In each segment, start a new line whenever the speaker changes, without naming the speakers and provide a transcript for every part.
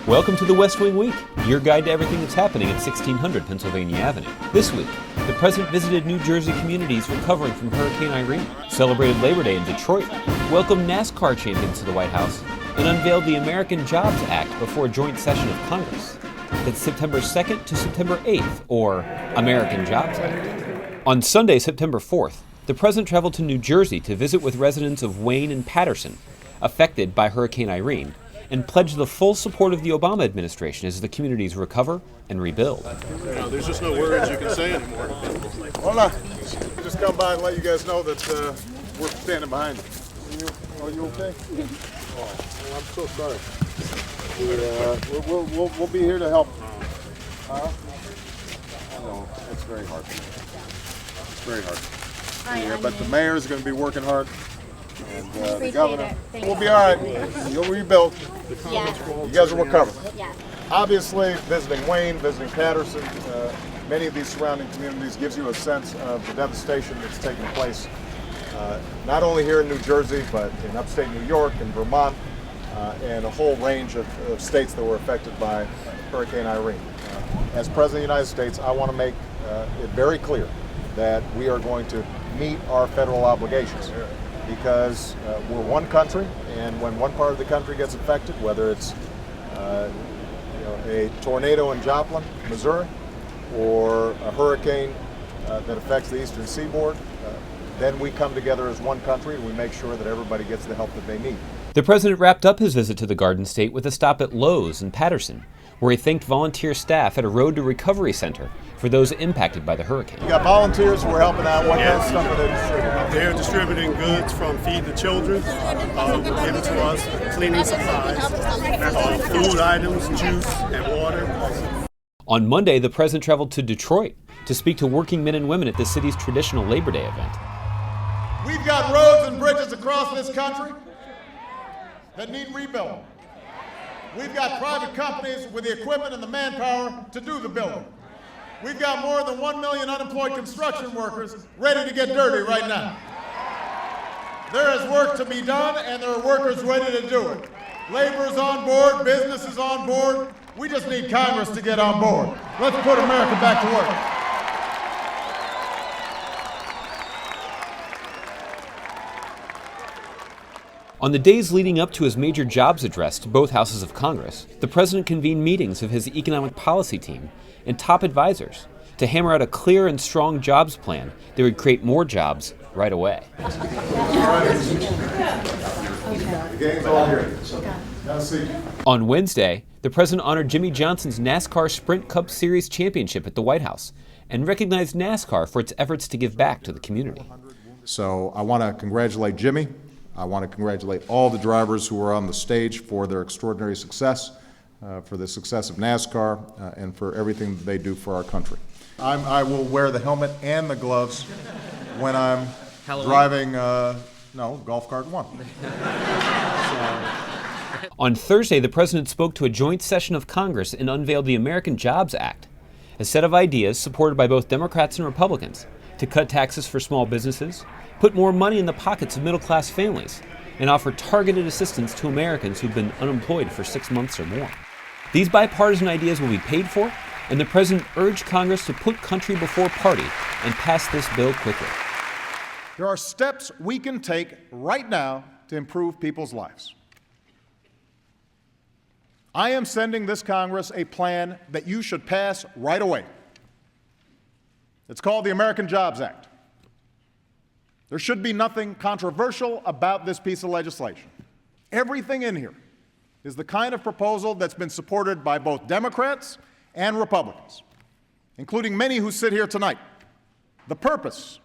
Welcome to the West Wing Week, your guide to everything that's happening at 1600 Pennsylvania Avenue. This week, the President visited New Jersey communities recovering from Hurricane Irene, celebrated Labor Day in Detroit, welcomed NASCAR Champions to the White House, and unveiled the American Jobs Act before a joint session of Congress. That's September 2nd to September 8th, or American Jobs Act. On Sunday, September 4th, the President traveled to New Jersey to visit with residents of Wayne and Paterson, affected by Hurricane Irene, and pledged the full support of the Obama administration as the communities recover and rebuild.
There's just no words you can say anymore.
Hold on. Just come by and let you guys know that we're standing behind you. Are you okay? Oh, well, I'm so sorry. We'll be here to help. I know, it's very hard. It's very hard. But the mayor is going to be working hard. And the governor, we'll be all right. You'll rebuild. Yeah. You guys will recover. Yeah. Obviously, visiting Wayne, visiting Paterson, many of these surrounding communities gives you a sense of the devastation that's taking place, not only here in New Jersey, but in upstate New York and Vermont, and a whole range of states that were affected by Hurricane Irene. As President of the United States, I want to make it very clear that we are going to meet our federal obligations. Because we're one country, and when one part of the country gets affected, whether it's a tornado in Joplin, Missouri, or a hurricane that affects the eastern seaboard, then we come together as one country and we make sure that everybody gets the help that they need.
The President wrapped up his visit to the Garden State with a stop at Lowe's in Paterson, where he thanked volunteer staff at a Road to Recovery Center for those impacted by the hurricane.
You got volunteers who are helping out. What kind of stuff are they distributing?
They're distributing goods from Feed the Children, given to us, cleaning supplies, food items, juice, and water.
On Monday, the President traveled to Detroit to speak to working men and women at the city's traditional Labor Day event.
We've got roads and bridges across this country that need rebuilding. We've got private companies with the equipment and the manpower to do the building. We've got more than 1 million unemployed construction workers ready to get dirty right now. There is work to be done, and there are workers ready to do it. Labor's on board, business is on board. We just need Congress to get on board. Let's put America back to work.
On the days leading up to his major jobs address to both houses of Congress, the President convened meetings of his economic policy team and top advisors to hammer out a clear and strong jobs plan that would create more jobs right away. On Wednesday, the President honored Jimmy Johnson's NASCAR Sprint Cup Series championship at the White House and recognized NASCAR for its efforts to give back to the community.
So I want to congratulate Jimmy. I want to congratulate all the drivers who were on the stage for their extraordinary success, for the success of NASCAR, and for everything that they do for our country. I will wear the helmet and the gloves when I'm driving, Golf Cart 1.
On Thursday, the President spoke to a joint session of Congress and unveiled the American Jobs Act, a set of ideas supported by both Democrats and Republicans to cut taxes for small businesses, put more money in the pockets of middle-class families, and offer targeted assistance to Americans who've been unemployed for 6 months or more. These bipartisan ideas will be paid for, and the President urged Congress to put country before party and pass this bill quickly.
There are steps we can take right now to improve people's lives. I am sending this Congress a plan that you should pass right away. It's called the American Jobs Act. There should be nothing controversial about this piece of legislation. Everything in here is the kind of proposal that's been supported by both Democrats and Republicans, including many who sit here tonight. The purpose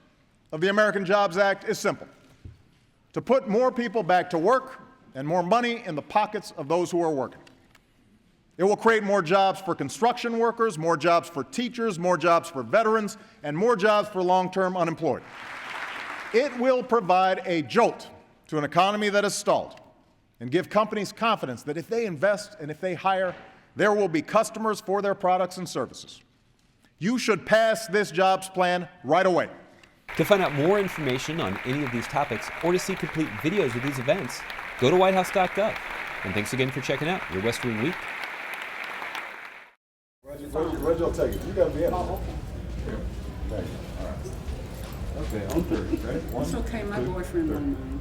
of the American Jobs Act is simple: to put more people back to work and more money in the pockets of those who are working. It will create more jobs for construction workers, more jobs for teachers, more jobs for veterans, and more jobs for long-term unemployed. It will provide a jolt to an economy that has stalled and give companies confidence that if they invest and if they hire, there will be customers for their products and services. You should pass this jobs plan right away.
To find out more information on any of these topics or to see complete videos of these events, go to whitehouse.gov. And thanks again for checking out your West Wing Week.
Where'd y'all take it? You gotta be in it. Thank you. All right.
Okay, on third, right?
It's okay, my boyfriend won't mind.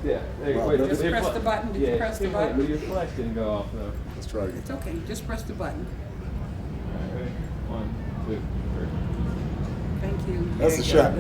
Yeah, there you
Wow.
go.
Just press the button. Did you press the button?
Your flash didn't go off though.
Let's try again.
It's okay, just press the button.
All right, ready? 1, 2, 3.
Thank you.
That's a shot.